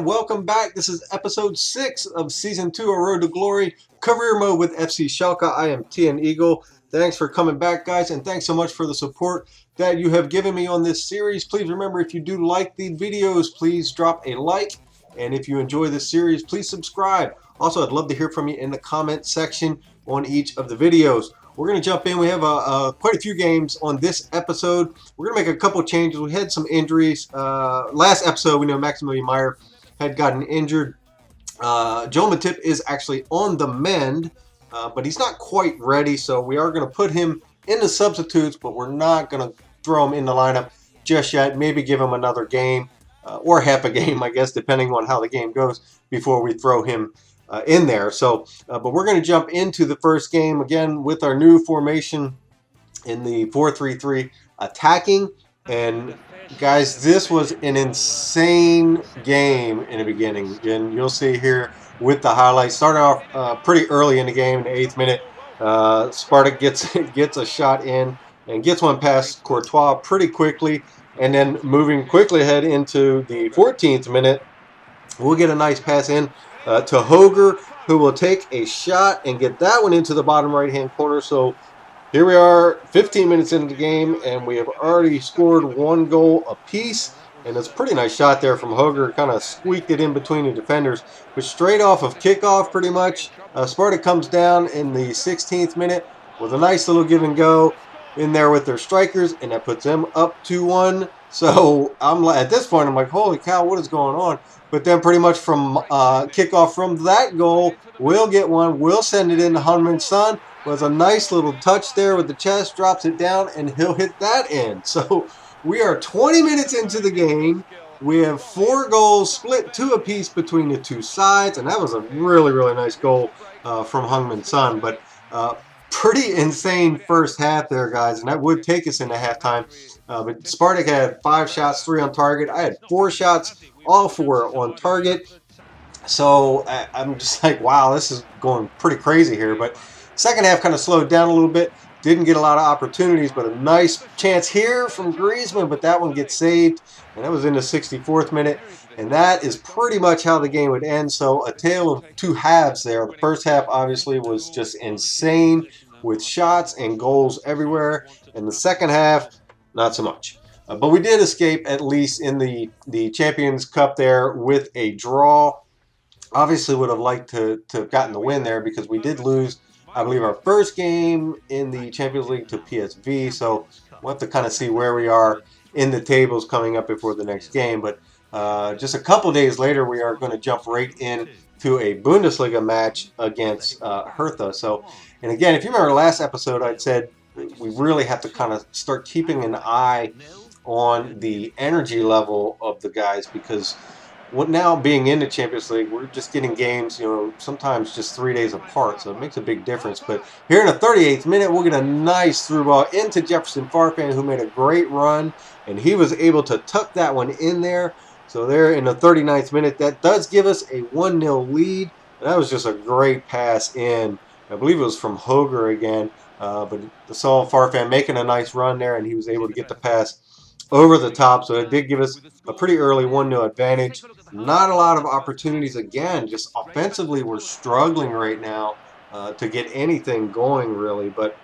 welcome back. This is episode 6 of season 2 of Road to Glory, career mode with FC Schalke. I am TN Eagle. Thanks for coming back, guys, and thanks so much for the support that you have given me on this series. Please remember, if you do like the videos, please drop a like, and if you enjoy this series, please subscribe. Also, I'd love to hear from you in the comment section on each of the videos. We're going to jump in. We have quite a few games on this episode. We're going to make a couple changes. We had some injuries. Last episode, we know Maximilian Meyer had gotten injured. Joel Matip is actually on the mend, but he's not quite ready, so we are going to put him in the substitutes, but we're not going to throw him in the lineup just yet. Maybe give him another game or half a game, I guess, depending on how the game goes before we throw him in there. So, but we're going to jump into the first game again with our new formation in the 4-3-3 attacking. And guys, this was an insane game in the beginning, and you'll see here with the highlights. Started off pretty early in the game, in the 8th minute. Spartak gets a shot in and gets one past Courtois pretty quickly, and then moving quickly ahead into the 14th minute, we'll get a nice pass in to Hoger, who will take a shot and get that one into the bottom right-hand corner. So here we are, 15 minutes into the game, and we have already scored one goal apiece. And it's a pretty nice shot there from Hoger. Kind of squeaked it in between the defenders. But straight off of kickoff, pretty much, Sparta comes down in the 16th minute with a nice little give and go in there with their strikers, and that puts them up 2-1. So at this point, I'm like, holy cow, what is going on? But then pretty much from kickoff from that goal, we'll get one. We'll send it in to Hunman Son. Was a nice little touch there with the chest, drops it down, and he'll hit that in. So we are 20 minutes into the game. We have 4 goals split 2 apiece between the two sides, and that was a really, really nice goal from Hunman Son. But pretty insane first half there, guys, and that would take us into halftime. But Spartak had 5 shots, 3 on target. I had 4 shots, all 4 on target. So I'm just like, wow, this is going pretty crazy here. But second half kind of slowed down a little bit. Didn't get a lot of opportunities, but a nice chance here from Griezmann, but that one gets saved. And that was in the 64th minute. And that is pretty much how the game would end. So a tale of 2 halves there. The first half obviously was just insane with shots and goals everywhere. And the second half, not so much. But we did escape, at least in the Champions Cup there, with a draw. Obviously would have liked to have gotten the win there, because we did lose, I believe, our first game in the Champions League to PSV. So we'll have to kind of see where we are in the tables coming up before the next game. But just a couple days later, we are going to jump right in to a Bundesliga match against Hertha. So, and again, if you remember last episode, I'd said we really have to kind of start keeping an eye on the energy level of the guys, because now being in the Champions League, we're just getting games, sometimes just 3 days apart, so it makes a big difference. But here in the 38th minute, we'll get a nice through ball into Jefferson Farfan, who made a great run, and he was able to tuck that one in there. So there in the 39th minute, that does give us a 1-0 lead. And that was just a great pass in. I believe it was from Hoger again, but I saw Farfan making a nice run there, and he was able to get the pass over the top. So it did give us a pretty early 1-0 advantage. Not a lot of opportunities again. Just offensively, we're struggling right now to get anything going, really. But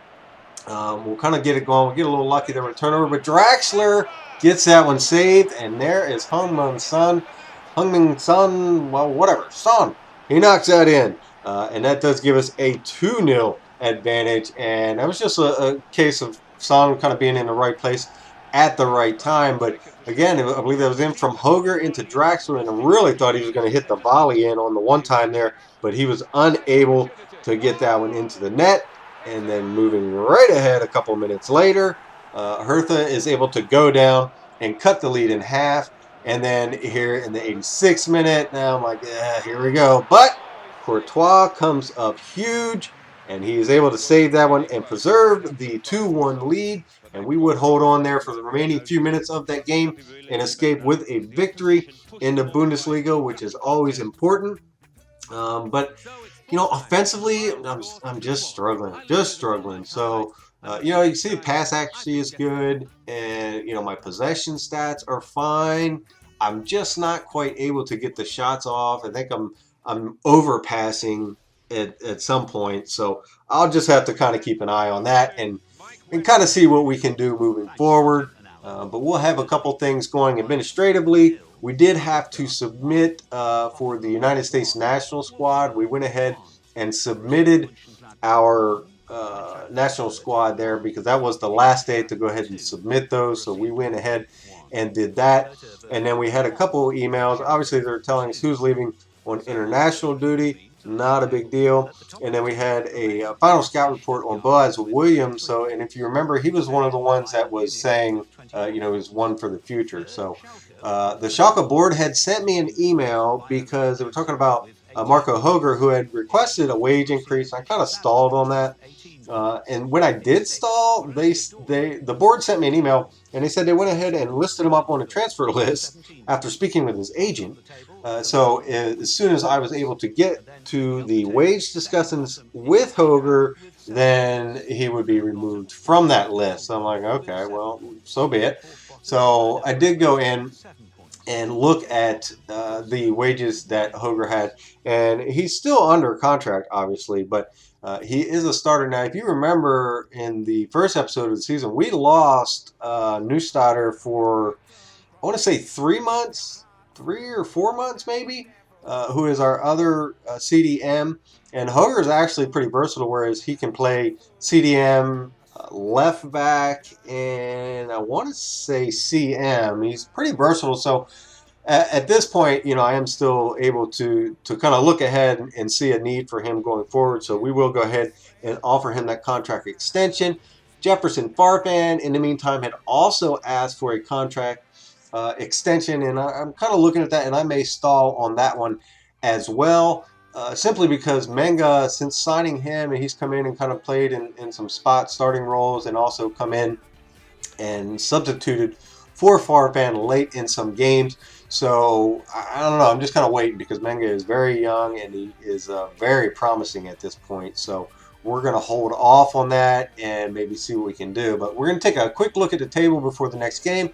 we'll kind of get it going. We'll get a little lucky there with a turnover. But Draxler gets that one saved. And there is Hunman Son. Well, whatever. Son. He knocks that in. And that does give us a 2-0 advantage. And that was just a case of Son kind of being in the right place at the right time. But again, I believe that was in from Hoger into Draxler, and I really thought he was going to hit the volley in on the one time there, but he was unable to get that one into the net. And then moving right ahead a couple minutes later, Hertha is able to go down and cut the lead in half. And then here in the 86th minute, now I'm like, yeah, here we go. But Courtois comes up huge, and he is able to save that one and preserve the 2-1 lead. And we would hold on there for the remaining few minutes of that game and escape with a victory in the Bundesliga, which is always important. But, offensively, I'm just struggling. So, you see the pass accuracy is good, and, my possession stats are fine. I'm just not quite able to get the shots off. I think I'm overpassing at some point. So I'll just have to kind of keep an eye on that and kind of see what we can do moving forward. But we'll have a couple things going administratively. We did have to submit for the United States national squad. We went ahead and submitted our national squad there because that was the last day to go ahead and submit those. So we went ahead and did that. And then we had a couple of emails. Obviously, they're telling us who's leaving on international duty. Not a big deal. And then we had a final scout report on Boaz Williams. So, and if you remember, he was one of the ones that was saying, he was one for the future. So the Schalke board had sent me an email because they were talking about Marco Hoger, who had requested a wage increase. I kind of stalled on that. And when I did stall, the board sent me an email and they said they went ahead and listed him up on a transfer list after speaking with his agent. So as soon as I was able to get to the wage discussions with Hoger, then he would be removed from that list. So I'm like, okay, well, so be it. So I did go in and look at the wages that Hoger had, and he's still under contract, obviously, but he is a starter now. If you remember in the first episode of the season, we lost Neustadter for, I want to say 3 months, 3 or 4 months maybe, who is our other CDM. And Hoger is actually pretty versatile, whereas he can play CDM, left back, and I want to say CM. He's pretty versatile. So at this point, I am still able to kind of look ahead and see a need for him going forward. So we will go ahead and offer him that contract extension. Jefferson Farfan, in the meantime, had also asked for a contract extension, and I'm kind of looking at that, and I may stall on that one as well. Simply because Menga, since signing him, and he's come in and kind of played in some spot starting roles and also come in and substituted for Farfan late in some games. So I don't know. I'm just kind of waiting because Menga is very young and he is very promising at this point. So we're going to hold off on that and maybe see what we can do. But we're going to take a quick look at the table before the next game.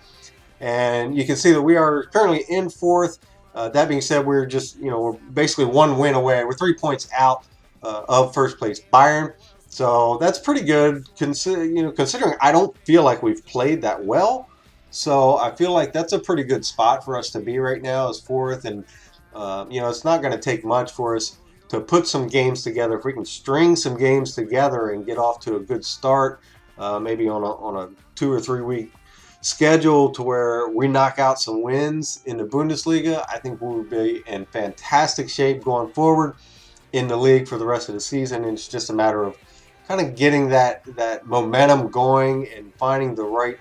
And you can see that we are currently in fourth. That being said, we're just, we're basically 1 win away. We're 3 points out of first place Bayern. So that's pretty good, considering I don't feel like we've played that well. So I feel like that's a pretty good spot for us to be right now as fourth. And, it's not going to take much for us to put some games together. If we can string some games together and get off to a good start, maybe on a 2 or 3 week schedule to where we knock out some wins in the Bundesliga, I think we'll be in fantastic shape going forward in the league for the rest of the season. And it's just a matter of kind of getting that momentum going and finding the right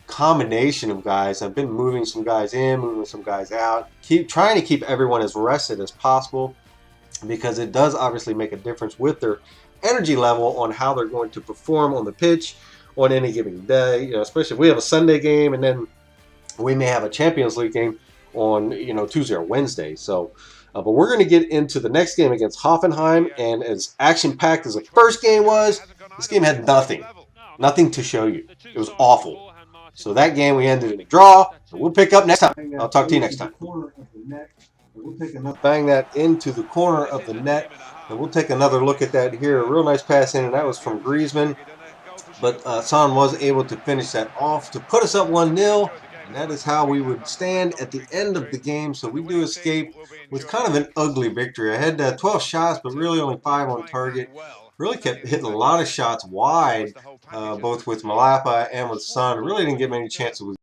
combination of guys. I've been moving some guys in, moving some guys out, trying to keep everyone as rested as possible, because it does obviously make a difference with their energy level on how they're going to perform on the pitch on any given day, especially if we have a Sunday game and then we may have a Champions League game on, Tuesday or Wednesday. So, but we're going to get into the next game against Hoffenheim, and as action-packed as the first game was, this game had nothing to show you. It was awful. So that game we ended in a draw. So we'll pick up next time. I'll talk to you next time. Bang that into the corner of the net, and we'll take another look at that here. A real nice pass in, and that was from Griezmann. But Son was able to finish that off to put us up 1-0. And that is how we would stand at the end of the game. So we do escape with kind of an ugly victory. I had 12 shots, but really only 5 on target. Really kept hitting a lot of shots wide, both with Malapa and with Son. Really didn't get many chances with